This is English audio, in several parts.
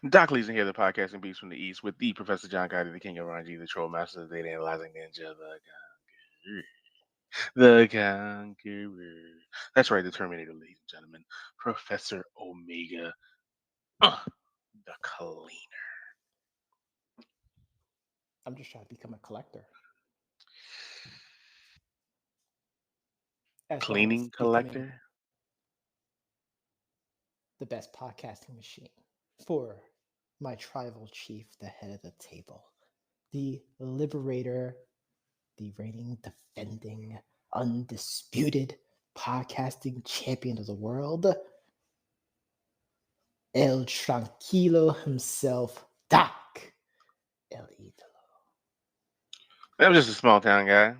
Doc Leeson here, the podcasting beast from the East, with the Professor John Gotti, the King of RNG, the Troll Master, the Data Analyzing Ninja, the Conqueror. That's right, the Terminator, ladies and gentlemen. Professor Omega, the Cleaner. I'm just trying to become a collector. As well as Cleaning becoming collector? the best podcasting machine for my tribal chief, the head of the table, the liberator, the reigning, defending, undisputed podcasting champion of the world, El Tranquilo himself, Doc El Idolo. That was just a small town guy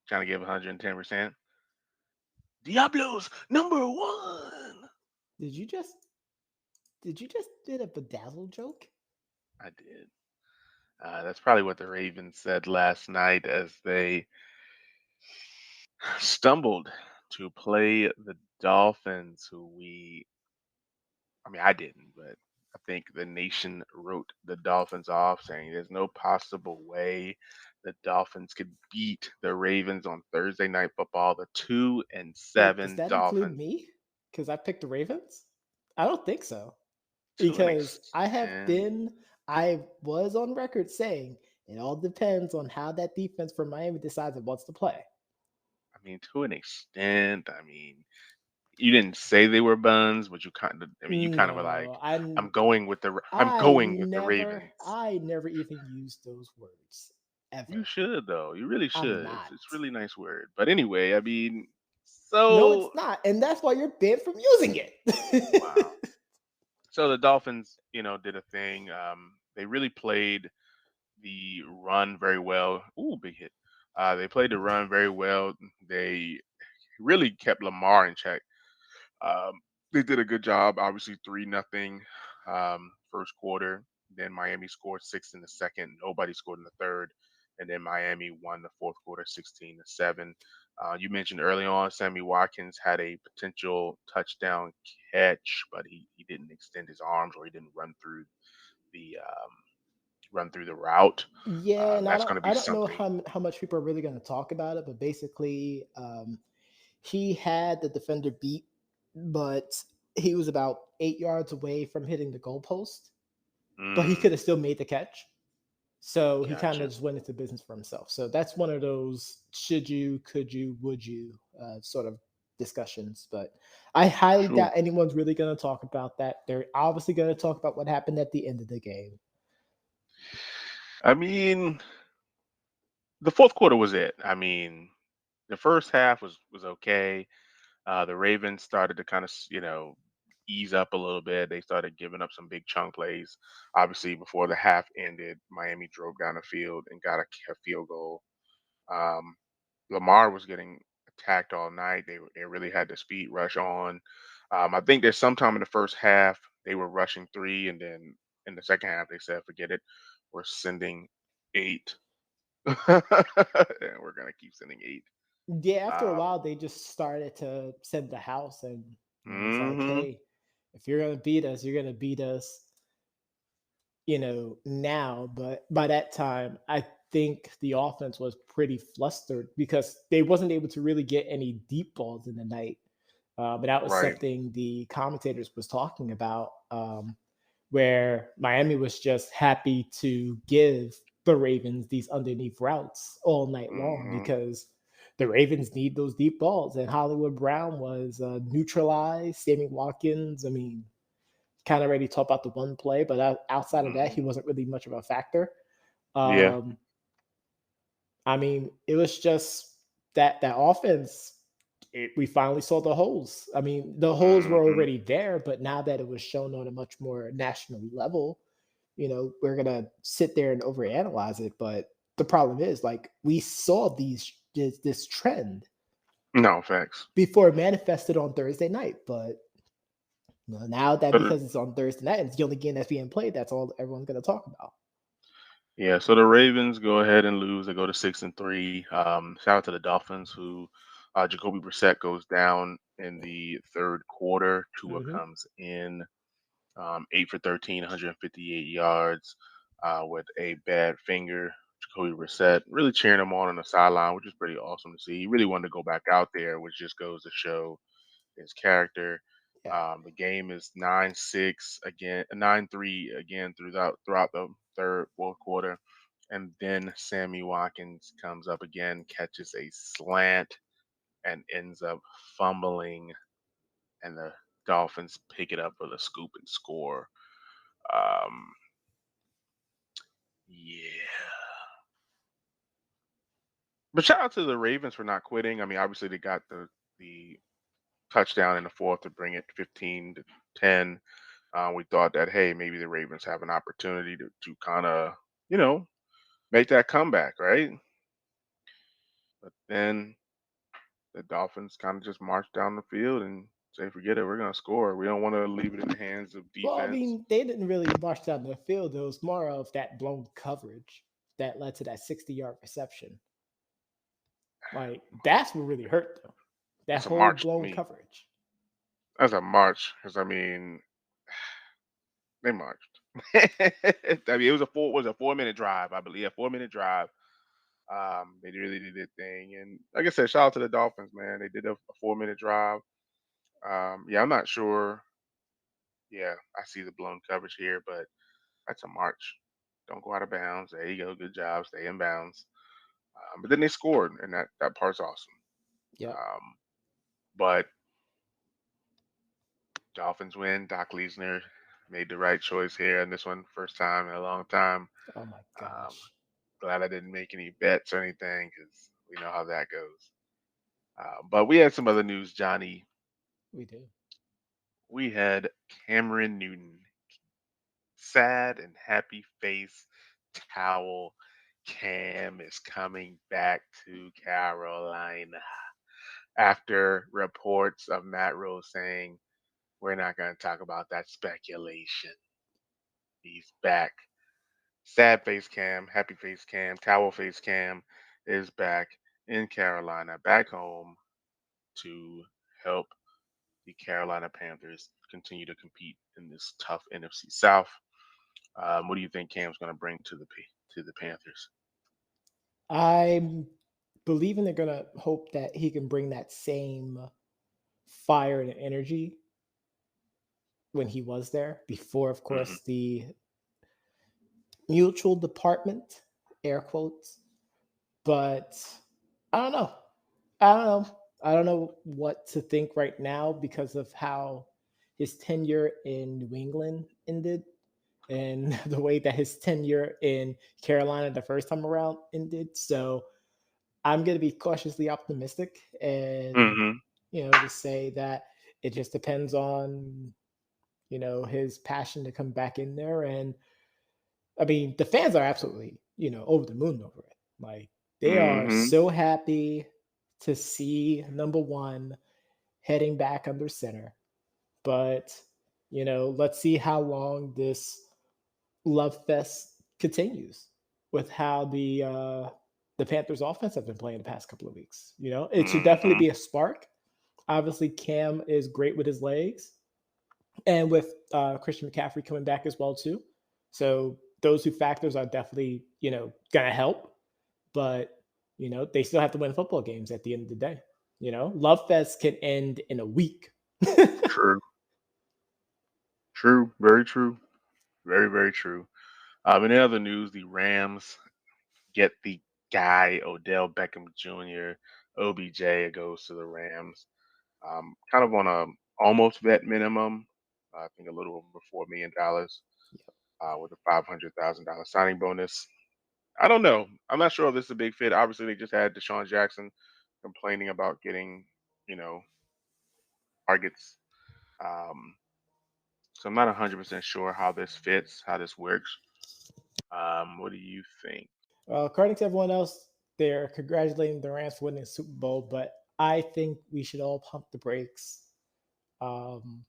trying to give 110%. Diablos #1. Did you just did a bedazzle joke? I did. That's probably what the Ravens said last night as they stumbled to play the Dolphins, I didn't, but I think the nation wrote the Dolphins off, saying there's no possible way the Dolphins could beat the Ravens on Thursday Night Football, the 2-7 Wait, does that include Dolphins. me? Because I picked the Ravens? I don't think so. To an Because extent. I was on record saying it all depends on how that defense from Miami decides it wants to play. To an extent. You didn't say they were buns, but you kind of were like, I'm going with the Ravens. I never even used those words ever. You should though. You really I'm should. not. It's a really nice word. But anyway, No, it's not, and that's why you're banned from using it. Wow. So the Dolphins, did a thing. They really played the run very well. Ooh, big hit. They played the run very well. They really kept Lamar in check. They did a good job. Obviously, 3-0 first quarter. Then Miami scored 6 in the second. Nobody scored in the third. And then Miami won the fourth quarter 16-7. You mentioned early on, Sammy Watkins had a potential touchdown catch, but he didn't extend his arms, or he didn't run through the route. Yeah, and That's going to be I don't know something. how much people are really going to talk about it, but basically, he had the defender beat, but he was about 8 yards away from hitting the goalpost, but he could have still made the catch. So he kind of just went into business for himself. So that's one of those should you, could you, would you sort of discussions. But I highly doubt anyone's really going to talk about that. They're obviously going to talk about what happened at the end of the game. The fourth quarter was it. The first half was okay. The Ravens started to kind of, ease up a little bit. They started giving up some big chunk plays. Obviously, before the half ended, Miami drove down the field and got a field goal. Lamar was getting attacked all night. They really had the speed rush on. I think there's sometime in the first half they were rushing 3, and then in the second half they said, "Forget it, we're sending 8." And we're gonna keep sending 8. Yeah, after a while, they just started to send the house, and it's like, hey, if you're gonna beat us, you're gonna beat us, now. But by that time, I think the offense was pretty flustered because they wasn't able to really get any deep balls in the night. But that was something the commentators was talking about, where Miami was just happy to give the Ravens these underneath routes all night long because the Ravens need those deep balls. And Hollywood Brown was neutralized. Sammy Watkins, kind of already talked about the one play, but outside of that, he wasn't really much of a factor. It was just that offense. We finally saw the holes. The holes were already there, but now that it was shown on a much more national level, we're gonna sit there and overanalyze it. But the problem is, we saw this trend. No facts. Before it manifested on Thursday night, but now that because it's on Thursday night and it's the only game that's being played, that's all everyone's gonna talk about. Yeah, so the Ravens go ahead and lose. They go to 6-3. Shout out to the Dolphins, who Jacoby Brissett goes down in the third quarter. Tua Hmm. comes in 8 for 13, 158 yards with a bad finger. Jacoby Brissett really cheering him on the sideline, which is pretty awesome to see. He really wanted to go back out there, which just goes to show his character. Yeah. The game is 9-6 again, 9-3 again throughout the third, fourth quarter, and then Sammy Watkins comes up again, catches a slant, and ends up fumbling, and the Dolphins pick it up for the scoop and score. Um, yeah, but shout out to the Ravens for not quitting. I mean, obviously they got the touchdown in the fourth to bring it 15-10. We thought that, hey, maybe the Ravens have an opportunity to kind of, you know, make that comeback, right? But then the Dolphins kind of just march down the field and say, forget it, we're going to score. We don't want to leave it in the hands of Well, I defense. mean, they didn't really march down the field. It was more of that blown coverage that led to that 60-yard reception. Like, that's what really hurt them. That That's a whole march to blown me. coverage. That's a march because, I mean, they marched. I mean, was a 4 minute drive, I believe, a 4 minute drive. They really did their thing, and like I said, shout out to the Dolphins, man. They did a 4 minute drive. Yeah, I'm not sure. Yeah, I see the blown coverage here, but that's a march. Don't go out of bounds. There you go. Good job. Stay in bounds. But then they scored, and that part's awesome. Yep. Um, but Dolphins win. Doc Leesner made the right choice here, and this one first time in a long time. Oh my Um, gosh. glad I didn't make any bets or anything because we know how that goes. But we had some other news, Johnny. We do. We had Cameron Newton, sad and happy face towel. Cam is coming back to Carolina after reports of Matt Rose saying, we're not going to talk about that speculation. He's back. Sad face Cam, happy face Cam, towel face Cam is back in Carolina, back home to help the Carolina Panthers continue to compete in this tough NFC South. What do you think Cam's going to bring to the Panthers? I'm believing they're gonna hope that he can bring that same fire and energy when he was there before, of Hmm. course, the mutual department, air quotes. But I don't know. I don't know. I don't know what to think right now because of how his tenure in New England ended and the way that his tenure in Carolina the first time around ended. So I'm going to be cautiously optimistic and, Hmm. just say that it just depends on, his passion to come back in there. And I mean, the fans are absolutely, over the moon over it. Like, they are Hmm. so happy to see number one heading back under center. But, let's see how long this love fest continues with how the Panthers offense have been playing the past couple of weeks. It should definitely Hmm. be a spark. Obviously, Cam is great with his legs, and with Christian McCaffrey coming back as well too. So those two factors are definitely gonna help, but they still have to win football games at the end of the day. Love Fest can end in a week. True. True. Very true. Very, very true. In other news, the Rams get the guy Odell Beckham Jr. OBJ goes to the Rams, kind of on a almost vet minimum. I think a little over $4 million with a $500,000 signing bonus. I don't know. I'm not sure if this is a big fit. Obviously, they just had Deshaun Jackson complaining about getting, you know, targets. Um, so I'm not 100% sure how this fits, how this works. What do you think? According to everyone else, they're congratulating the Rams for winning the Super Bowl, but I think we should all pump the brakes. Um,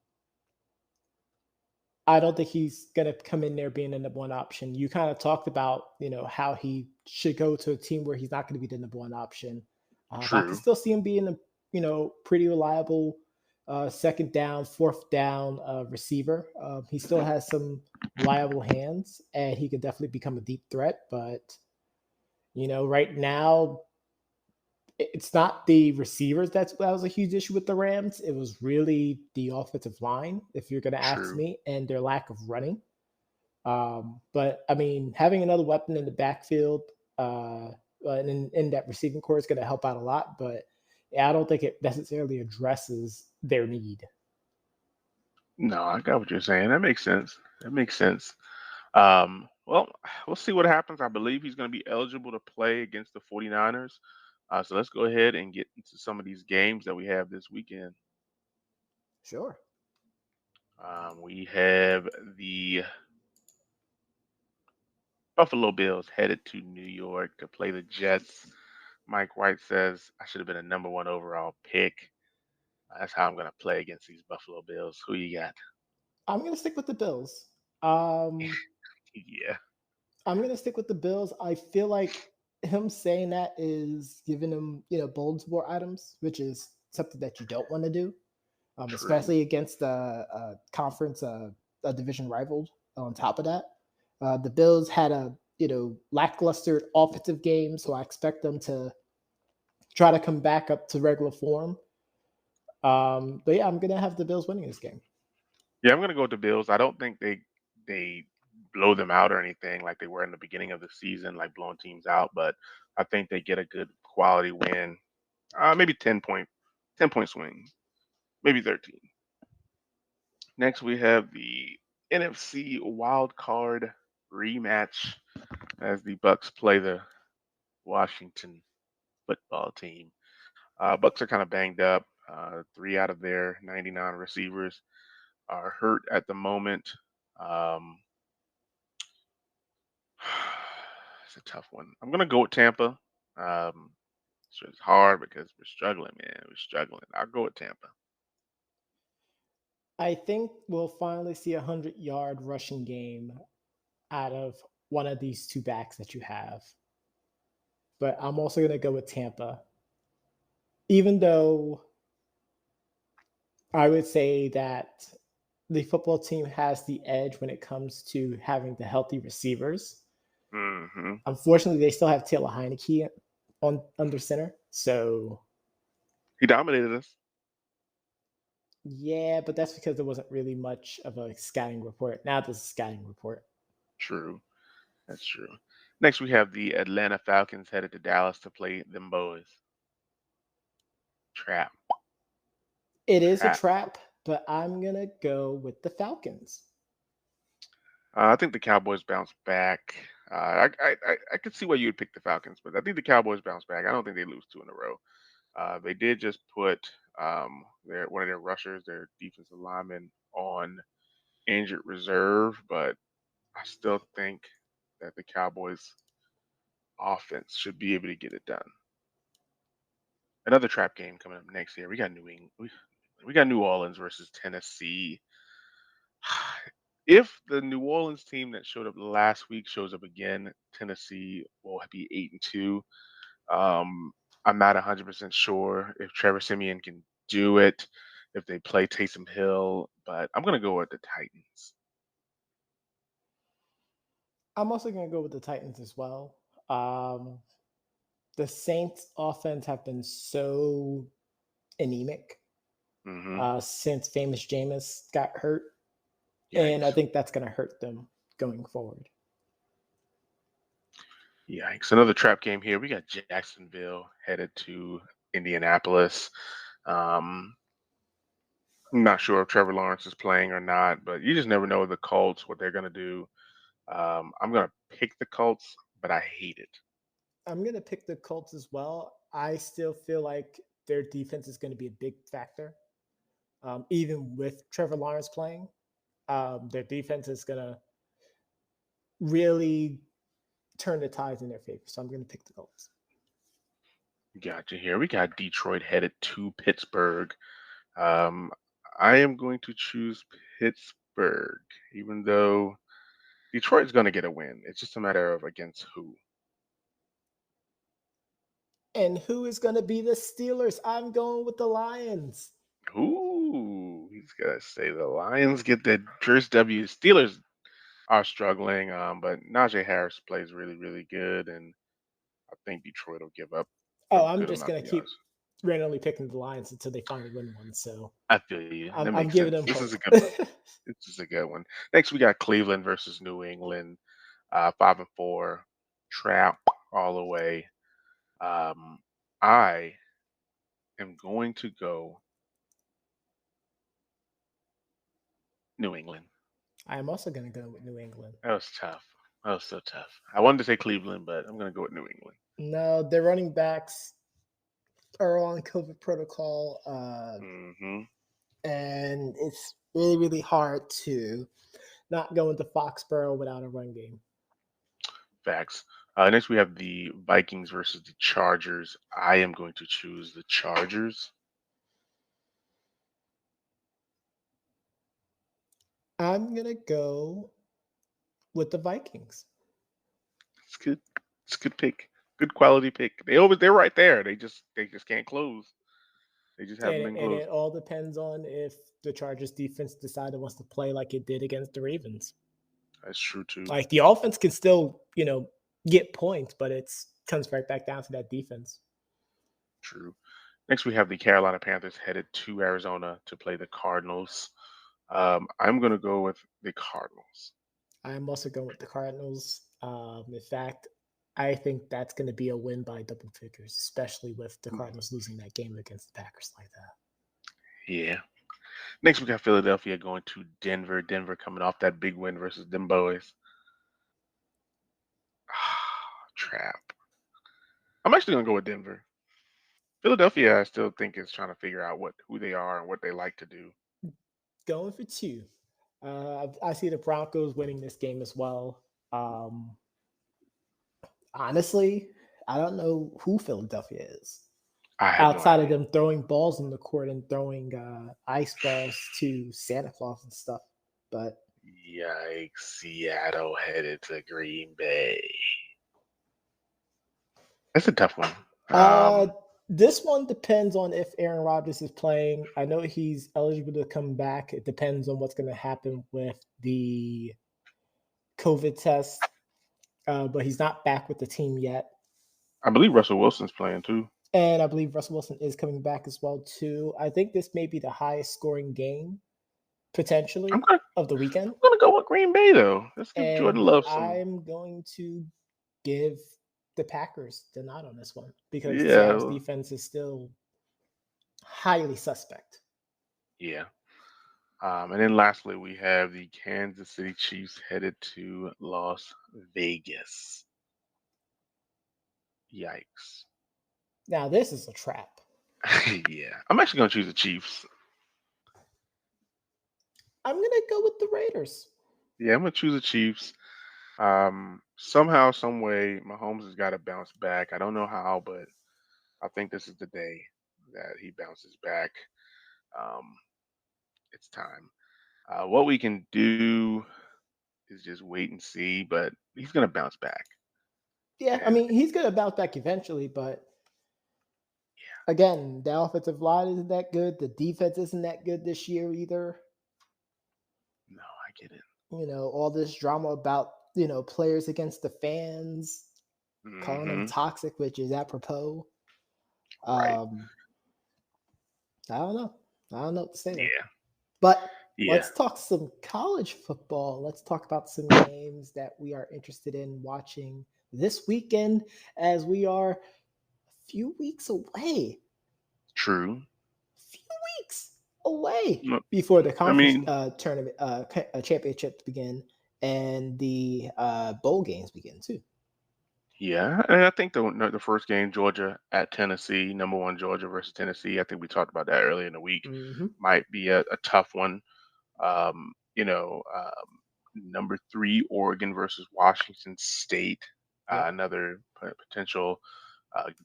I don't think he's gonna come in there being the number one option. You kind of talked about, how he should go to a team where he's not going to be the number one option. But I can True. still see him being a, pretty reliable second down, fourth down receiver. He still has some reliable hands, and he can definitely become a deep threat. But right now it's not the receivers that was a huge issue with the Rams. It was really the offensive line, if you're going to ask True. me, and their lack of running. But I mean, having another weapon in the backfield and in that receiving core is going to help out a lot. But yeah, I don't think it necessarily addresses their need. No, I got what you're saying. That makes sense. That makes sense. Well, we'll see what happens. I believe he's going to be eligible to play against the 49ers. So let's go ahead and get into some of these games that we have this weekend. Sure. We have the Buffalo Bills headed to New York to play the Jets. Mike White says I should have been a number one overall pick. That's how I'm going to play against these Buffalo Bills. Who you got? I'm going to stick with the Bills. Um, Yeah, I'm going to stick with the Bills. I feel like him saying that is giving him, bulletin board items, which is something that you don't want to do, true. especially against a conference, a division rival. On top of that, the Bills had a lackluster offensive game, so I expect them to try to come back up to regular form. But yeah, I'm gonna have the Bills winning this game. Yeah, I'm going to go with the Bills. I don't think they blow them out or anything like they were in the beginning of the season, like blowing teams out. But I think they get a good quality win. Maybe 10 point swing, maybe 13. Next, we have the NFC wild card rematch as the Bucks play the Washington football team. Bucks are kind of banged up. Three out of their 99 receivers are hurt at the moment. Um, it's a tough one. I'm gonna go with Tampa. Um, so it's hard because we're struggling, man. We're struggling. I'll go with Tampa. I think we'll finally see 100-yard rushing game out of one of these two backs that you have. But I'm also gonna go with Tampa, even though I would say that the football team has the edge when it comes to having the healthy receivers. Hmm. Unfortunately, they still have Taylor Heineke on under center. So He dominated us. yeah, but that's because there wasn't really much of a scouting report. Now there's a scouting report. True. That's true. Next, we have the Atlanta Falcons headed to Dallas to play them boys. Trap. It is a Trap. trap, but I'm gonna go with the Falcons. I think the Cowboys bounce back. I could see why you would pick the Falcons, but I think the Cowboys bounce back. I don't think they lose two in a row. They did just put their one of their rushers, their defensive lineman, on injured reserve, but I still think that the Cowboys offense should be able to get it done. Another trap game coming up next year. We got New England. We got New Orleans versus Tennessee. If the New Orleans team that showed up last week shows up again, Tennessee will be 8-2. Um, I'm not 100% sure if Trevor Simeon can do it if they play Taysom Hill, but I'm gonna go with the Titans. I'm also gonna go with the Titans as well. Um, the Saints offense have been so anemic Hmm. since famous Jameis got hurt. And I Yikes! think that's going to hurt them going forward. Yikes! Another trap game here. We got Jacksonville headed to Indianapolis. Um, I'm not sure if Trevor Lawrence is playing or not, but you just never know with the Colts what they're gonna do. I'm gonna pick the Colts, but I hate it. I'm going to pick the Colts as well. I still feel like their defense is going to be a big factor, even with Trevor Lawrence playing. Their defense is going to really turn the tides in their favor. So I'm going to pick the Colts. Gotcha. Here we got Detroit headed to Pittsburgh. Um, I am going to choose Pittsburgh. Pittsburgh, even though Detroit's going to get a win. It's just a matter of against who. And who is going to be the Steelers? I'm going with the Lions. Ooh, he's got to say the Lions get the first W. Steelers are struggling, but Najee Harris plays really, really good, and I think Detroit will give up a Oh, I'm good just amount going of to yards. keep randomly picking the Lions until they finally win one. So I feel you. That I'm makes giving sense. them This is hope. a good one. This is a good one. Next, we got Cleveland versus New England, 5-4, trap all the way. I am going to go New England. I am also going to go with New England. That was tough. That was so tough. I wanted to say Cleveland, but I'm going to go with New England. No, their running backs are on COVID protocol, Hmm. and it's really, really hard to not go into Foxborough without a run game. Facts. Next, we have the Vikings versus the Chargers. I am going to choose the Chargers. I'm going to go with the Vikings. It's good. It's a good pick. Good quality pick. They're right there. They just can't close. They just haven't been And close. it all depends on if the Chargers defense decided wants to play like it did against the Ravens. That's true too. Like the offense can still, get points, but it's comes right back down to that defense. True. Next, we have the Carolina Panthers headed to Arizona to play the Cardinals. I'm going to go with the Cardinals. I'm also going with the Cardinals. In fact, I think that's going to be a win by double figures, especially with the Mm, Cardinals losing that game against the Packers like that. yeah. Next, we got Philadelphia going to Denver. Denver coming off that big win versus them boys. Trap. I'm actually going to go with Denver. Philadelphia, I still think is trying to figure out who they are and what they like to do. Going for two. I see the Broncos winning this game as well. Honestly, I don't know who Philadelphia is I have no outside of idea. them throwing balls in the court and throwing ice balls to Santa Claus and stuff. But Yikes! Seattle headed to Green Bay. That's a tough one. uh, this one depends on if Aaron Rodgers is playing. I know he's eligible to come back. It depends on what's going to happen with the COVID test, but he's not back with the team yet. I believe Russell Wilson's playing too. And I believe Russell Wilson is coming back as well too. I think this may be the highest scoring game I'm potentially gonna of the weekend. I'm gonna go with Green Bay though. Let's give Jordan And Love some. I'm going to give the Packers the nod on this one because Seattle's Yeah, defense is still highly suspect. yeah. And then lastly, we have the Kansas City Chiefs headed to Las Vegas. Yikes. Now, this is a trap. Yeah, I'm actually gonna choose the Chiefs. I'm going to go with the Raiders. Yeah, I'm gonna choose the Chiefs. Somehow, some way, Mahomes has got to bounce back. I don't know how, but I think this is the day that he bounces back. Um, it's time. What we can do is just wait and see, but he's gonna bounce back. Yeah, I And mean, he's going to bounce back eventually, but again, the offensive line isn't that good. The defense isn't that good this year either. no, I get it. All this drama about, players against the fans, calling them Hmm. toxic, which is apropos. Right. Um, I don't know. I don't know what to say there. Yeah. But Yeah. let's talk some college football. Let's talk about some games that we are interested in watching this weekend as we are a few weeks away. True. Few weeks away No, before the I conference mean, tournament championships begin and the bowl games begin too. yeah, and I think the first game, Georgia at Tennessee, number one Georgia versus Tennessee. I think we talked about that earlier in the week. Mm-hmm. Might be a tough one. Um, you know, number three Oregon versus Washington State, Yep. another potential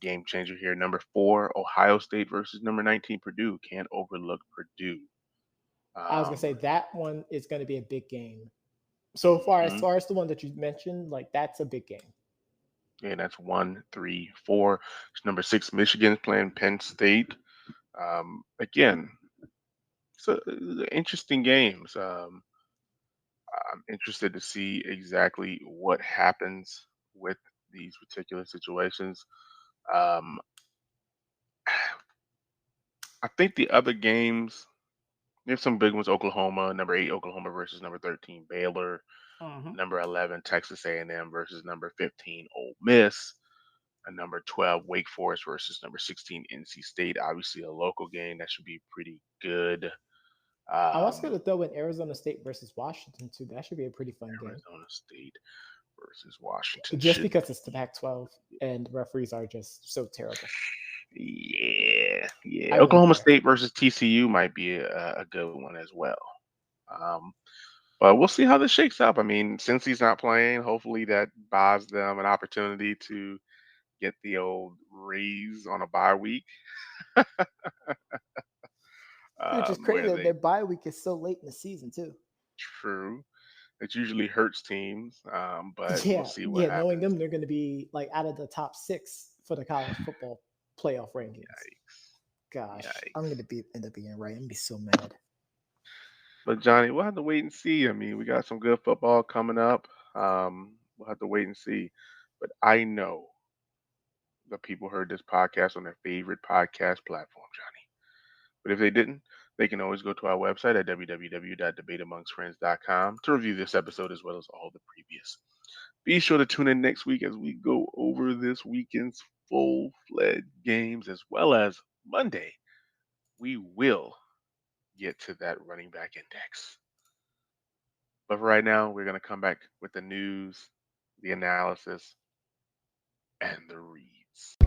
game changer here. Number four Ohio State versus number 19 Purdue. Can't overlook Purdue. I was gonna say Um, that one is gonna be a big game. So far, as mhm. far as the one that you mentioned, like that's a big game. Yeah, that's 1, 3, 4. It's number 6, Michigan playing Penn State. Again, so interesting games. I'm interested to see exactly what happens with these particular situations. Um, I think the other games, there's some big ones. Oklahoma, number 8, Oklahoma versus number 13, Baylor. Hmm. Number 11, Texas A&M versus number 15, Ole Miss. And number 12, Wake Forest versus number 16, NC State. Obviously, a local game that should be pretty good. I'm also Um, gonna throw in Arizona State versus Washington too. That should be a pretty fun game, Arizona State versus Washington just should because it's the be. Pac-12 and referees are just so terrible. Yeah, yeah. I wouldn't Oklahoma care. State versus TCU might be a good one as well. Um, but we'll see how this shakes up. I mean, since he's not playing, hopefully that buys them an opportunity to get the old raise on a bye week, Which is where crazy that they their bye week is so late in the season too. true. It usually hurts teams, but we'll Yeah, see what yeah. Knowing happens. them, they're going to be like out of the top six for the college football playoff rankings. Yikes. Gosh, I'm going Yikes. to be end up being right. I'm gonna be so mad. But Johnny, we'll have to wait and see. I mean, we got some good football coming up. We'll have to wait and see. But I know the people heard this podcast on their favorite podcast platform, Johnny. But if they didn't, they can always go to our website at www.debateamongstfriends.com to review this episode as well as all the previous. Be sure to tune in next week as we go over this weekend's full-fledged games as well as Monday. We will get to that running back index. But for right now, we're going to come back with the news, the analysis, and the reads.